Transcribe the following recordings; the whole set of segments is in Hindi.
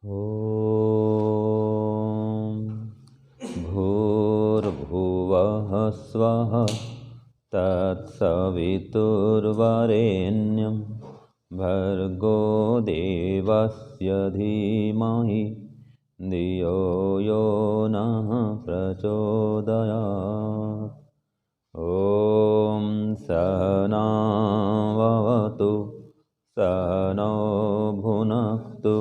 ॐ भूर्भुवः स्वः तत्सवितुर्वरेण्यं भर्गो देवस्य धीमहि धियो यो नः प्रचोदयात्। ॐ सहनाववतु सहनौ भुनक्तु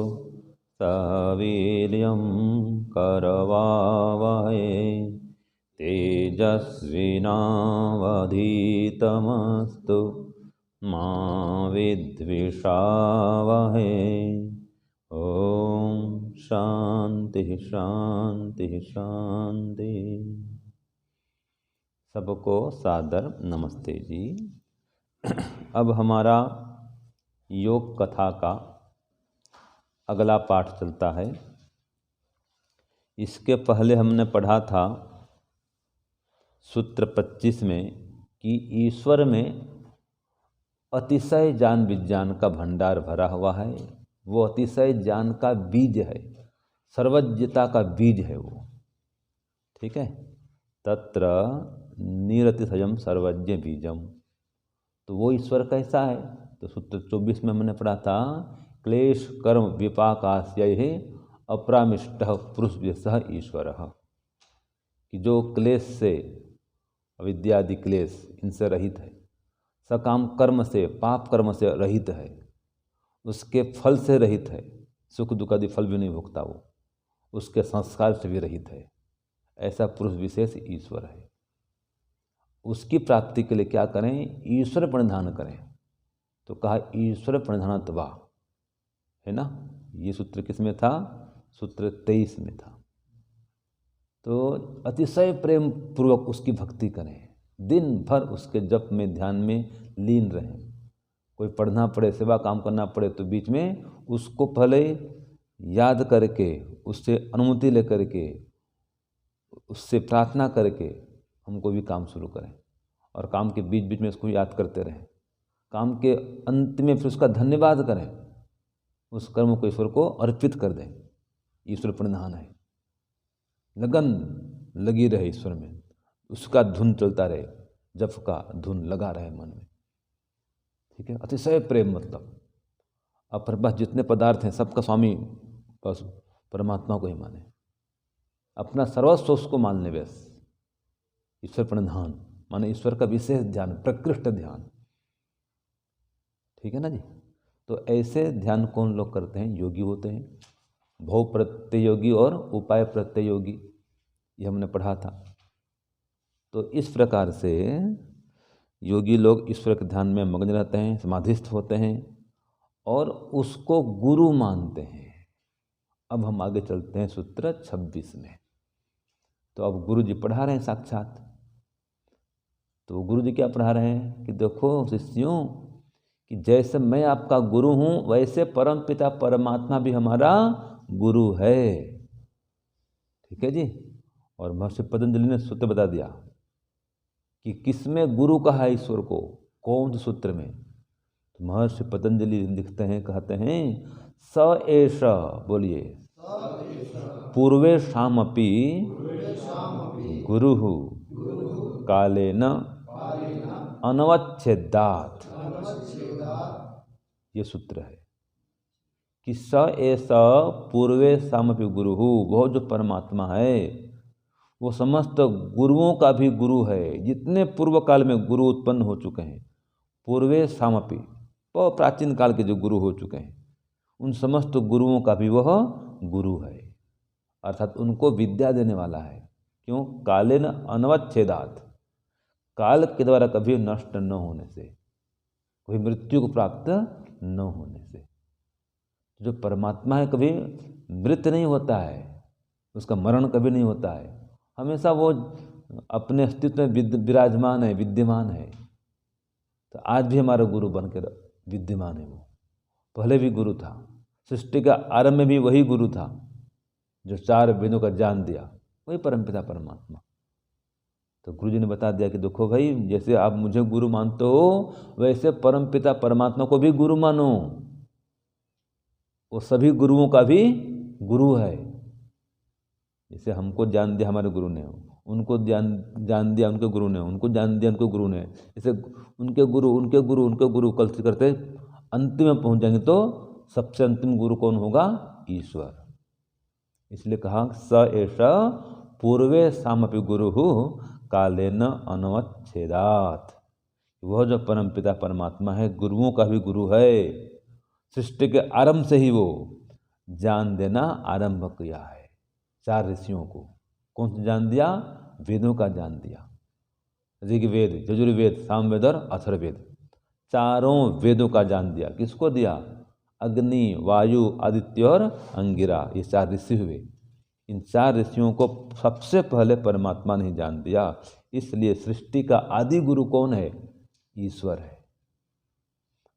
सह वीर्यं करवावहै तेजस्विनावधीतमस्तु मा विद्विषावहै। ॐ शांति शांति शांति। सबको सादर नमस्ते जी। अब हमारा योग कथा का अगला पाठ चलता है। इसके पहले हमने पढ़ा था सूत्र 25 में कि ईश्वर में अतिशय ज्ञान विज्ञान का भंडार भरा हुआ है। वो अतिशय ज्ञान का बीज है, सर्वज्ञता का बीज है वो। ठीक है। तत्र निरतिशयम सर्वज्ञ बीजम। तो वो ईश्वर कैसा है? तो सूत्र 24 में हमने पढ़ा था क्लेश कर्म विपाकास्यैः अपरामिष्टः पुरुष विशेषः ईश्वरः, कि जो क्लेश से, अविद्यादि क्लेश इनसे रहित है, सकाम कर्म से, पाप कर्म से रहित है, उसके फल से रहित है, सुख दुख आदि फल भी नहीं भोगता वो, उसके संस्कार से भी रहित है, ऐसा पुरुष विशेष ईश्वर है। उसकी प्राप्ति के लिए क्या करें? ईश्वर प्रणिधान करें। तो कहा ईश्वर प्रणिधानत्वा, है ना। ये सूत्र किस में था? सूत्र 23 में था। तो अतिशय प्रेम पूर्वक उसकी भक्ति करें, दिन भर उसके जप में, ध्यान में लीन रहें। कोई पढ़ना पड़े, सेवा काम करना पड़े तो बीच में उसको पहले याद करके, उससे अनुमति लेकर के, उससे प्रार्थना करके हमको भी काम शुरू करें, और काम के बीच बीच में उसको याद करते रहें। काम के अंत में फिर उसका धन्यवाद करें, उस कर्म को ईश्वर को अर्पित कर दें। ईश्वर प्रणिधान है, लगन लगी रहे ईश्वर में, उसका धुन चलता रहे, जप का धुन लगा रहे मन में। ठीक है। अतिशय प्रेम मतलब अपने पास जितने पदार्थ हैं सबका स्वामी बस परमात्मा को ही माने, अपना सर्वस्व उसको मानने बस। ईश्वर प्रणिधान माने ईश्वर का विशेष ध्यान, प्रकृष्ट ध्यान। ठीक है ना जी। तो ऐसे ध्यान कौन लोग करते हैं? योगी होते हैं, भोग प्रत्यय योगी और उपाय प्रत्यय योगी, ये हमने पढ़ा था। तो इस प्रकार से योगी लोग ईश्वर के ध्यान में मग्न रहते हैं, समाधिस्थ होते हैं और उसको गुरु मानते हैं। अब हम आगे चलते हैं सूत्र 26 में। तो अब गुरु जी पढ़ा रहे हैं साक्षात। तो गुरु जी क्या पढ़ा रहे हैं कि देखो शिष्यों, कि जैसे मैं आपका गुरु हूँ वैसे परम पिता परमात्मा भी हमारा गुरु है। ठीक है जी। और महर्षि पतंजलि ने सूत्र बता दिया कि किसमें गुरु कहा है ईश्वर को, कौन से सूत्र में। तो महर्षि पतंजलि लिखते हैं, कहते हैं स एष, बोलिए, पूर्वे शामपि गुरु कालेन अनवच्छेदात्। ये सूत्र है कि स एष पूर्वे शामपि गुरु, वह जो परमात्मा है वो समस्त गुरुओं का भी गुरु है। जितने पूर्व काल में गुरु उत्पन्न हो चुके हैं, पूर्वे शामपि, बहुत प्राचीन काल के जो गुरु हो चुके हैं, उन समस्त गुरुओं का भी वह गुरु है, अर्थात उनको विद्या देने वाला है। क्यों? कालेन अनवच्छेदात्, काल के द्वारा कभी नष्ट न होने से, कभी मृत्यु को प्राप्त न होने से। जो परमात्मा है कभी मृत नहीं होता है, उसका मरण कभी नहीं होता है, हमेशा वो अपने अस्तित्व में विराजमान है, विद्यमान है। तो आज भी हमारा गुरु बन के विद्यमान है। वो पहले भी गुरु था, सृष्टि का आरंभ में भी वही गुरु था जो 4 वेदों का ज्ञान दिया, वही परमपिता परमात्मा। तो गुरु जी ने बता दिया कि देखो भाई, जैसे आप मुझे गुरु मानते हो वैसे परमपिता परमात्मा को भी गुरु मानो। वो सभी गुरुओं का भी गुरु है। जैसे हमको ज्ञान दिया हमारे गुरु ने, उनको ज्ञान दिया उनके गुरु ने, उनको ज्ञान दिया उनके गुरु ने, जैसे उनके गुरु करते करते अंतिम में पहुंच जाएंगे तो सबसे अंतिम गुरु कौन होगा? ईश्वर। इसलिए कहा स एष पूर्वे सामपि गुरु कालेन अनवच्छेदात्। वह जो परमपिता परमात्मा है गुरुओं का भी गुरु है। सृष्टि के आरंभ से ही वो ज्ञान देना आरंभ किया है 4 ऋषियों को। कौन सा ज्ञान दिया? वेदों का ज्ञान दिया। ऋग्वेद, यजुर्वेद, सामवेद और अथर्ववेद, चारों वेदों का ज्ञान दिया। किसको दिया? अग्नि, वायु, आदित्य और अंगिरा, ये 4 ऋषि हुए। इन 4 ऋषियों को सबसे पहले परमात्मा ने ज्ञान दिया। इसलिए सृष्टि का आदि गुरु कौन है? ईश्वर है।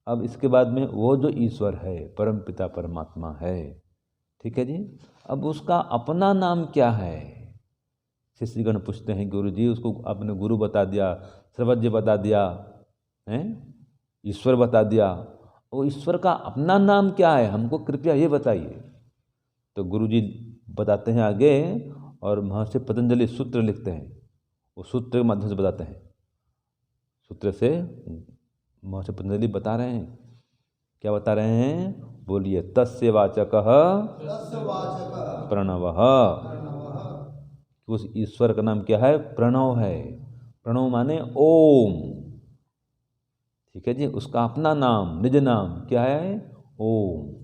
अब इसके बाद में वो जो ईश्वर है परमपिता परमात्मा है, ठीक है जी। अब उसका अपना नाम क्या है? शिष्यगण पूछते हैं गुरु जी, उसको आपने गुरु बता दिया, सर्वज्ञ बता दिया, हैं ईश्वर बता दिया, वो ईश्वर का अपना नाम क्या है? हमको कृपया ये बताइए। तो गुरु जी बताते हैं आगे, और महर्षि पतंजलि सूत्र लिखते हैं, वो सूत्र के माध्यम से बताते हैं। सूत्र से महर्षि पतंजलि बता रहे हैं, क्या बता रहे हैं? बोलिए। तस्य वाचकः प्रणवः। उस ईश्वर का नाम क्या है? प्रणव है। प्रणव माने ओम, ठीक है जी। उसका अपना नाम, निज नाम क्या है? ओम।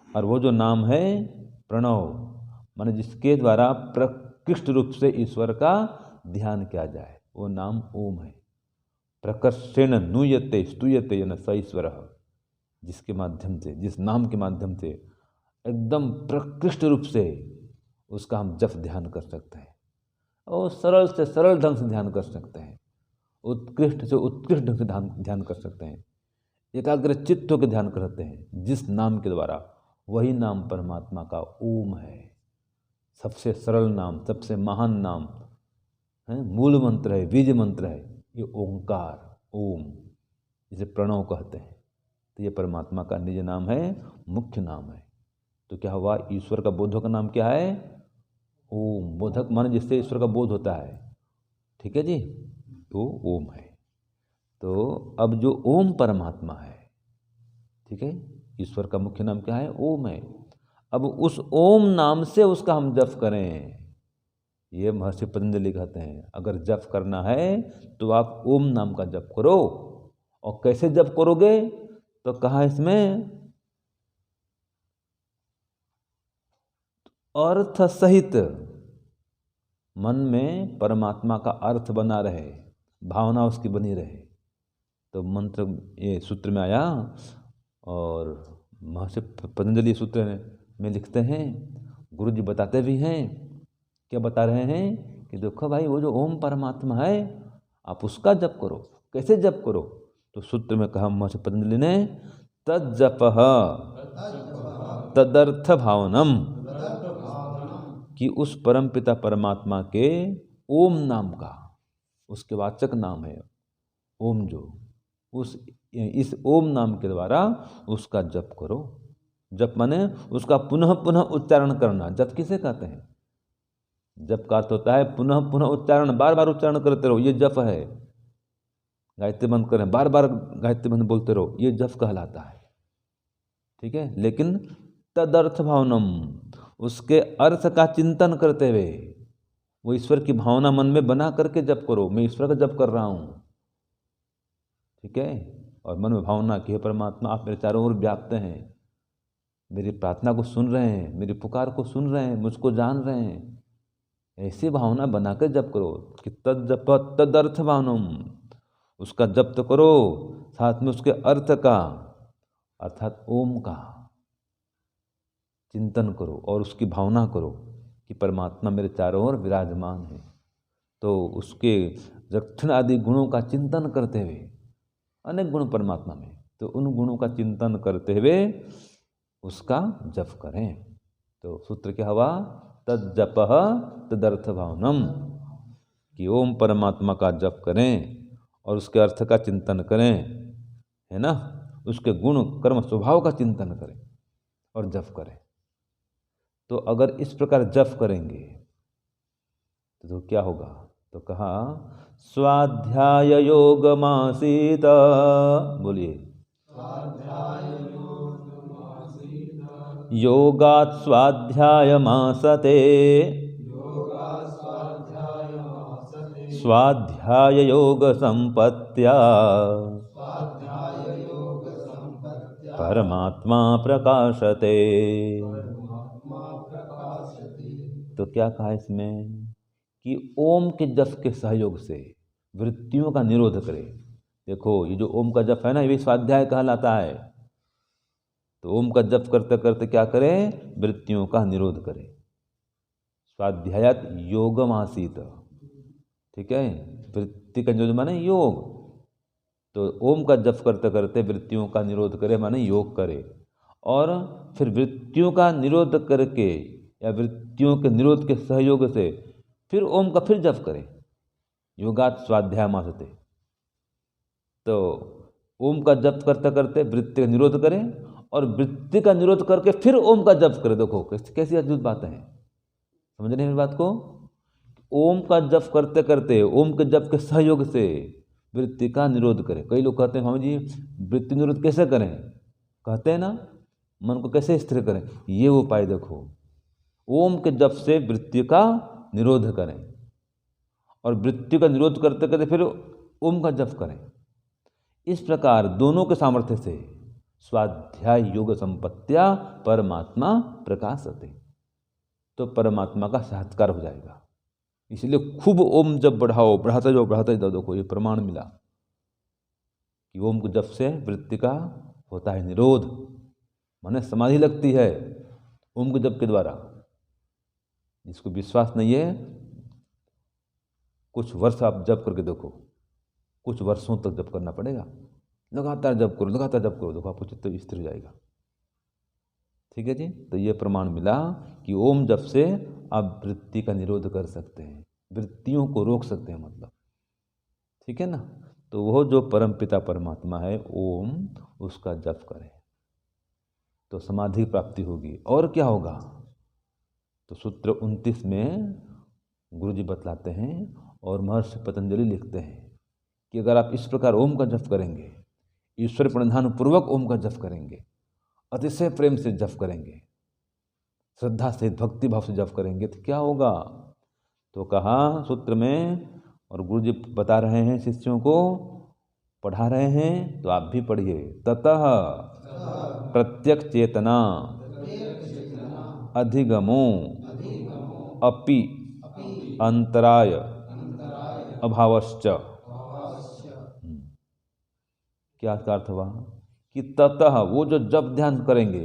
और वो जो नाम है प्रणव, माने जिसके द्वारा प्रकृष्ट रूप से ईश्वर का ध्यान किया जाए, वो नाम ओम है। प्रकर्षेण नूयते स्तूयते न स ईश्वरः। जिसके माध्यम से, जिस नाम के माध्यम से एकदम प्रकृष्ट रूप से उसका हम जप ध्यान कर सकते हैं, और सरल से सरल ढंग से ध्यान कर सकते हैं, उत्कृष्ट से उत्कृष्ट ढंग से ध्यान कर सकते हैं, एकाग्र चित्त होकर ध्यान करते हैं जिस नाम के द्वारा। वही नाम परमात्मा का ओम है। सबसे सरल नाम, सबसे महान नाम है, मूल मंत्र है, बीज मंत्र है ये ओंकार, ओम, जिसे प्रणव कहते हैं। तो ये परमात्मा का निज नाम है, मुख्य नाम है। तो क्या हुआ? ईश्वर का बोधक का नाम क्या है? ओम। बोधक माने जिससे ईश्वर का बोध होता है, ठीक है जी, तो ओम है। तो अब जो ओम परमात्मा है, ठीक है, ईश्वर का मुख्य नाम क्या है? ओम है। अब उस ओम नाम से उसका हम जप करें, ये महर्षि पतंजलि कहते हैं। अगर जप करना है तो आप ओम नाम का जप करो। और कैसे जप करोगे? तो कहा इसमें अर्थ सहित, मन में परमात्मा का अर्थ बना रहे, भावना उसकी बनी रहे। तो मंत्र ये सूत्र में आया, और महर्षि पतंजलि सूत्र में लिखते हैं, गुरु जी बताते भी हैं। क्या बता रहे हैं? कि देखो भाई, वो जो ओम परमात्मा है आप उसका जप करो। कैसे जप करो? तो सूत्र में कहा महर्षि पतंजलि ने, तज्जपः तदर्थ भावनम, कि उस परमपिता परमात्मा के ओम नाम का, उसके वाचक नाम है ओम, जो इस ओम नाम के द्वारा उसका जप करो। जप माने उसका पुनः पुनः उच्चारण करना। जप किसे कहते हैं? जप का अर्थ होता है पुनः पुनः उच्चारण, बार बार उच्चारण करते रहो, ये जप है। गायत्री मंत्र करें, बार बार गायत्री मंत्र बोलते रहो, ये जप कहलाता है, ठीक है। लेकिन तदर्थ भावनम, उसके अर्थ का चिंतन करते हुए, वो ईश्वर की भावना मन में बना करके जप करो। मैं ईश्वर का जप कर रहा हूँ, ठीक है। और मन में भावना कि हे परमात्मा, आप मेरे चारों ओर व्याप्त हैं, मेरी प्रार्थना को सुन रहे हैं, मेरी पुकार को सुन रहे हैं, मुझको जान रहे हैं। ऐसी भावना बनाकर जप करो कि तद जप तदर्थ भावनम, उसका जप तो करो, साथ में उसके अर्थ का, अर्थात ओम का चिंतन करो, और उसकी भावना करो कि परमात्मा मेरे चारों ओर विराजमान है। तो उसके रक्षण आदि गुणों का चिंतन करते हुए, अनेक गुण परमात्मा में, तो उन गुणों का चिंतन करते हुए उसका जप करें। तो सूत्र क्या हुआ? तज्जपः तदर्थ भावनम, कि ओम परमात्मा का जप करें और उसके अर्थ का चिंतन करें, है ना। उसके गुण कर्म स्वभाव का चिंतन करें और जप करें। तो अगर इस प्रकार जप करेंगे तो क्या होगा? तो कहा स्वाध्याय योगमासीत, बोलिए, योगात् स्वाध्यायमासते, स्वाध्याय योग संपत्त्या परमात्मा प्रकाशते। तो क्या कहा इसमें कि ओम के जप के सहयोग से वृत्तियों का निरोध करे। देखो ये जो ओम का जप है ना, ये भी स्वाध्याय कहलाता है। तो ओम का जप करते करते क्या करें? वृत्तियों का निरोध करें। स्वाध्यायात योगमासीत, ठीक है, वृत्ति का निरोध माने योग। तो ओम का जप करते करते वृत्तियों का निरोध करे माने योग करे, और फिर वृत्तियों का निरोध करके या वृत्तियों के निरोध के सहयोग से फिर ओम का फिर जप करें। योगात् स्वाध्यायमासते, तो ओम का जप करते करते वृत्ति का निरोध करें और वृत्ति का निरोध करके फिर ओम का जप करें। देखो कैसी अद्भुत बातें हैं, समझ रहे हैं मेरी बात को? ओम का जप करते करते ओम के जप के सहयोग से वृत्ति का निरोध करें। कई लोग कहते हैं स्वामी जी वृत्ति निरोध कैसे करें? कहते हैं ना मन को कैसे स्थिर करें? ये उपाय देखो, ओम के जप से वृत्ति का निरोध करें और वृत्ति का निरोध करते करते फिर ओम का जप करें। इस प्रकार दोनों के सामर्थ्य से स्वाध्याय योग संपत्त्या परमात्मा प्रकाशते, तो परमात्मा का साक्षात्कार हो जाएगा। इसलिए खूब ओम जब बढ़ाओ, बढ़ाते जाओ। देखो ये प्रमाण मिला कि ओम के जप से वृत्ति का होता है निरोध, माने समाधि लगती है ओम के जप के द्वारा। जिसको विश्वास नहीं है कुछ वर्ष आप जप करके देखो, कुछ वर्षों तक जप करना पड़ेगा, लगातार जप करो, लगातार जप करो, देखो आपको चित्त स्थिर हो जाएगा। ठीक है जी। तो ये प्रमाण मिला कि ओम जप से आप वृत्ति का निरोध कर सकते हैं, वृत्तियों को रोक सकते हैं मतलब, ठीक है ना। तो वो जो परमपिता परमात्मा है ओम, उसका जप करें तो समाधि प्राप्ति होगी। और क्या होगा? तो सूत्र 29 में गुरु जी बतलाते हैं और महर्षि पतंजलि लिखते हैं कि अगर आप इस प्रकार ओम का जप करेंगे, ईश्वर प्रणिधान पूर्वक ओम का जप करेंगे, अतिशय प्रेम से जप करेंगे, श्रद्धा से भक्ति भाव से जप करेंगे, तो क्या होगा? तो कहा सूत्र में, और गुरु जी बता रहे हैं, शिष्यों को पढ़ा रहे हैं, तो आप भी पढ़िए। ततः प्रत्यक्ष चेतना अधिगमो अपि अंतराय अभावश्च। क्या अर्थ हुआ कि ततः वो जो जप ध्यान करेंगे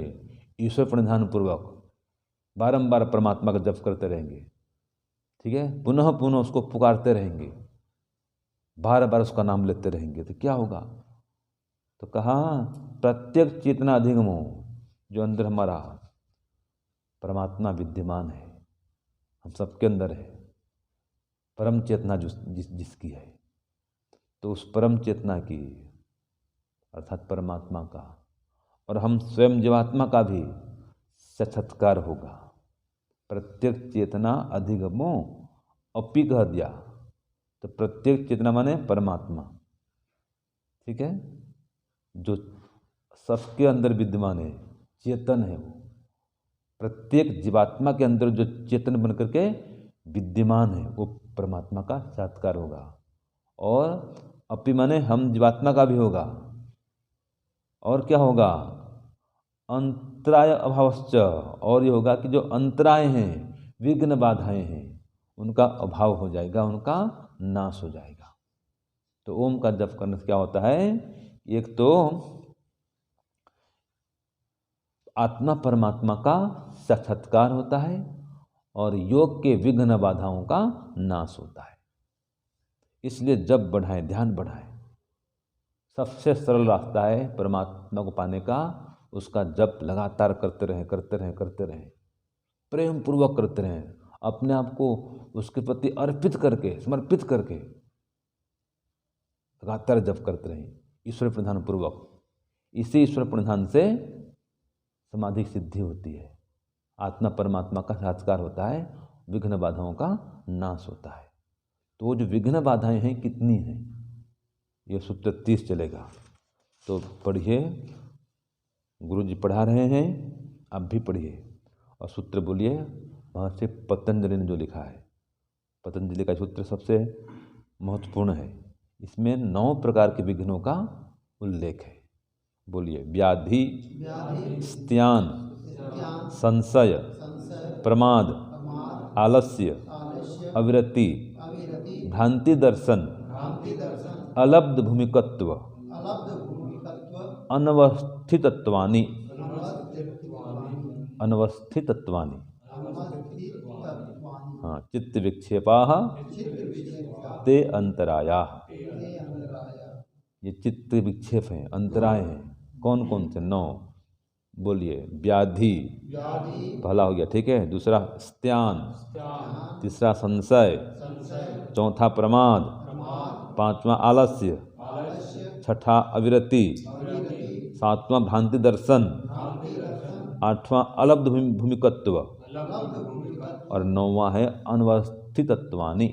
ईश्वर प्रणिधान पूर्वक, बारंबार परमात्मा का जप करते रहेंगे, ठीक है, पुनः पुनः उसको पुकारते रहेंगे, बार बार उसका नाम लेते रहेंगे, तो क्या होगा? तो कहा प्रत्येक चेतना अधिगमो, जो अंदर हमारा परमात्मा विद्यमान है, हम सबके अंदर है, परम चेतना जिसकी है, तो उस परम चेतना की अर्थात परमात्मा का और हम स्वयं जीवात्मा का भी साक्षात्कार होगा। प्रत्येक चेतना अधिगमो अपि कह दिया, तो प्रत्येक चेतना माने परमात्मा, ठीक है, जो सबके अंदर विद्यमान है, चेतन है, वो प्रत्येक जीवात्मा के अंदर जो चेतन बन करके विद्यमान है, वो परमात्मा का साक्षात्कार होगा। और अपि माने हम जीवात्मा का भी होगा। और क्या होगा? अंतराय अभावश्च, और ये होगा कि जो अंतराय हैं, विघ्न बाधाएं हैं, उनका अभाव हो जाएगा, उनका नाश हो जाएगा। तो ओम का जप करने से क्या होता है? एक तो आत्मा परमात्मा का साक्षात्कार होता है और योग के विघ्न बाधाओं का नाश होता है। इसलिए जप बढ़ाएं, ध्यान बढ़ाएं। सबसे सरल रास्ता है परमात्मा को पाने का, उसका जप लगातार करते रहें, प्रेम पूर्वक करते रहें, अपने आप को उसके प्रति अर्पित करके, समर्पित करके लगातार जप करते रहें ईश्वर प्रणिधान पूर्वक। इसी ईश्वर प्रणिधान से समाधि सिद्धि होती है। आत्मा परमात्मा का साक्षात्कार होता है, विघ्न बाधाओं का नाश होता है। तो जो विघ्न बाधाएं हैं कितनी हैं, ये सूत्र 30 चलेगा। तो पढ़िए, गुरु जी पढ़ा रहे हैं, आप भी पढ़िए और सूत्र बोलिए। वहाँ से पतंजलि ने जो लिखा है, पतंजलि का सूत्र सबसे महत्वपूर्ण है। इसमें 9 प्रकार के विघ्नों का उल्लेख है। बोलिए, व्याधि, स्त्यान, संशय, प्रमाद, आलस्य, अविरति, भ्रांति दर्शन, अलब्ध भूमिकत्व, अनवस्थितत्वानि, अनवस्थितत्वानि, हाँ, चित्त विक्षेपाः ते अंतरायाः। ये चित्त विक्षेप हैं, अंतराय हैं, कौन कौन से? 9। बोलिए, व्याधि, पहला हो गया, ठीक है। दूसरा स्त्यान, तीसरा संशय, चौथा प्रमाद, पांचवा आलस्य, छठा अविरति, सातवां भ्रांति दर्शन, आठवां अलब्ध भूमिकत्व और 9वां है अनवस्थितत्वानि।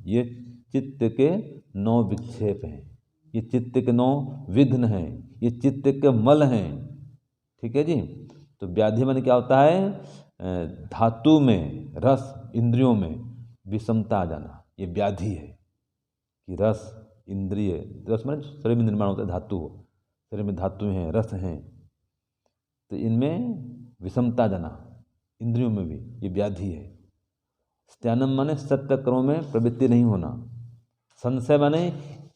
ये चित्त के 9 विक्षेप हैं, ये चित्त के 9 विघ्न हैं, ये चित्त के मल हैं, ठीक है जी। तो व्याधि माने क्या होता है? धातु में, रस, इंद्रियों में विषमता आ जाना, ये व्याधि है। कि रस, इंद्रिय, रस माने शरीर में निर्माण होता है धातु, शरीर में धातु हैं, रस हैं, तो इनमें विषमता जाना, इंद्रियों में भी, ये व्याधि है। स्त्यानम माने सत्य कर्मों में प्रवृत्ति नहीं होना। संशय माने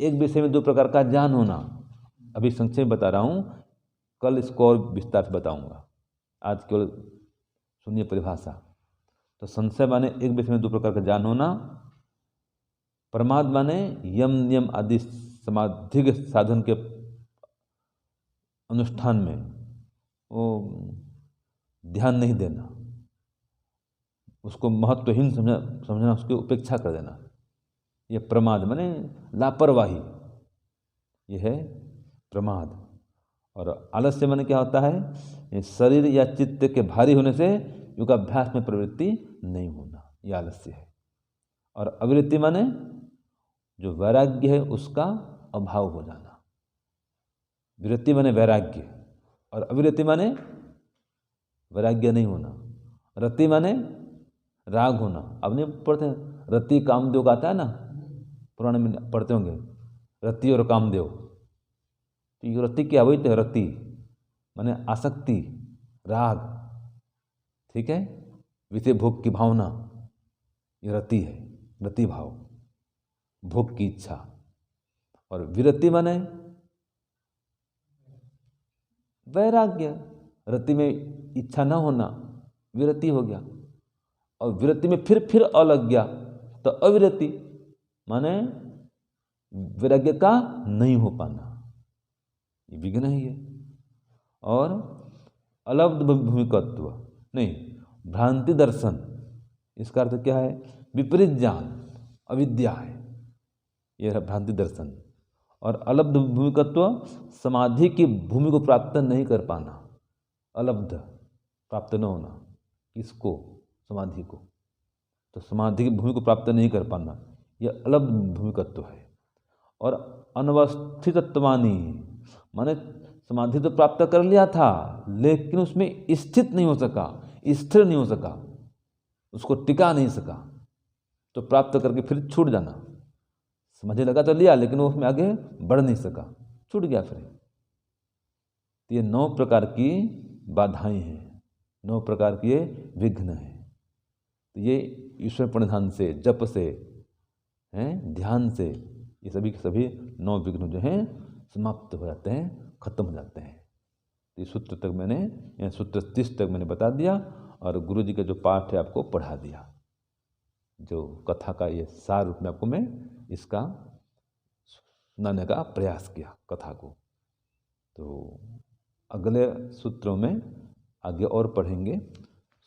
एक विषय में 2 प्रकार का ज्ञान होना। अभी संक्षेप बता रहा हूँ, कल इसको और विस्तार से बताऊंगा, आज केवल सुनिए परिभाषा। तो संशय माने एक विषय में 2 प्रकार का ज्ञान होना। प्रमाद माने यम नियम आदि समाधिक साधन के अनुष्ठान में वो ध्यान नहीं देना, उसको महत्वहीन समझना, उसकी उपेक्षा कर देना, ये प्रमाद माने लापरवाही, ये है प्रमाद। और आलस्य माने क्या होता है? शरीर या चित्त के भारी होने से योगाभ्यास में प्रवृत्ति नहीं होना, ये आलस्य है। और अविरति माने जो वैराग्य है उसका अभाव हो जाना। विरति माने वैराग्य, और अविरति माने वैराग्य नहीं होना। रति माने राग होना। अब नहीं पढ़ते हैं, रति कामदेव का आता है ना, पुराने में पढ़ते होंगे, रति और कामदेव। तो ये रति क्या? वही तो रति माने आसक्ति, राग, ठीक है, विषय भोग की भावना, ये रति है, रति भाव, भोग की इच्छा। और विरति माने वैराग्य, रति में इच्छा न होना विरति हो गया। और विरति में फिर अलग गया तो अविरति माने वैराग्य का नहीं हो पाना, ये विघ्न ही है। और अलब्ध भूमिकत्व नहीं, भ्रांति दर्शन, इसका अर्थ क्या है? विपरीत ज्ञान, अविद्या है, यह है भ्रांति दर्शन। और अलब्ध भूमिकत्व, समाधि की भूमि को प्राप्त नहीं कर पाना, अलब्ध प्राप्त न होना, किसको? समाधि को। तो समाधि की भूमि को प्राप्त नहीं कर पाना, यह अलब्ध भूमिकत्व है। और अनवस्थितत्वानि माने समाधि तो प्राप्त कर लिया था लेकिन उसमें स्थित नहीं हो सका, स्थिर नहीं हो सका, उसको टिका नहीं सका, तो प्राप्त करके फिर छूट जाना। समझने लगा तो लिया लेकिन वो उसमें आगे बढ़ नहीं सका, छूट गया फिर। तो ये 9 प्रकार की बाधाएं हैं, 9 प्रकार के विघ्न हैं। तो ये ईश्वर प्रणिधान से, जप से, हैं, ध्यान से, ये सभी के सभी 9 विघ्न जो हैं समाप्त हो जाते हैं, खत्म हो जाते हैं। तो इस सूत्र तक मैंने, सूत्र 30 तक मैंने बता दिया और गुरु जी का जो पाठ है आपको पढ़ा दिया। जो कथा का ये सार रूप में आपको मैं इसका सुनाने का प्रयास किया कथा को। तो अगले सूत्रों में आगे और पढ़ेंगे,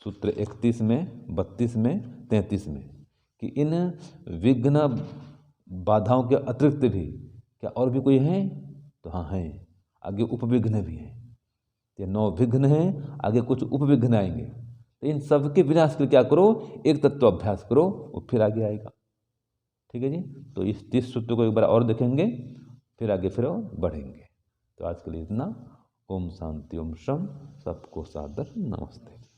सूत्र 31 में, 32 में, 33 में, कि इन विघ्न बाधाओं के अतिरिक्त भी क्या और भी कोई हैं? तो हाँ हैं, आगे उपविघ्न भी हैं। ये 9 विघ्न हैं, आगे कुछ उपविघ्न आएंगे, तो इन सब के विनाश के लिए क्या करो, एक तत्व अभ्यास करो, वो फिर आगे आएगा। ठीक है जी। तो इस 30 सूत्र को एक बार और देखेंगे, फिर आगे फिर बढ़ेंगे। तो आज के लिए इतना। ओम शांति ओम शम। सबको सादर नमस्ते।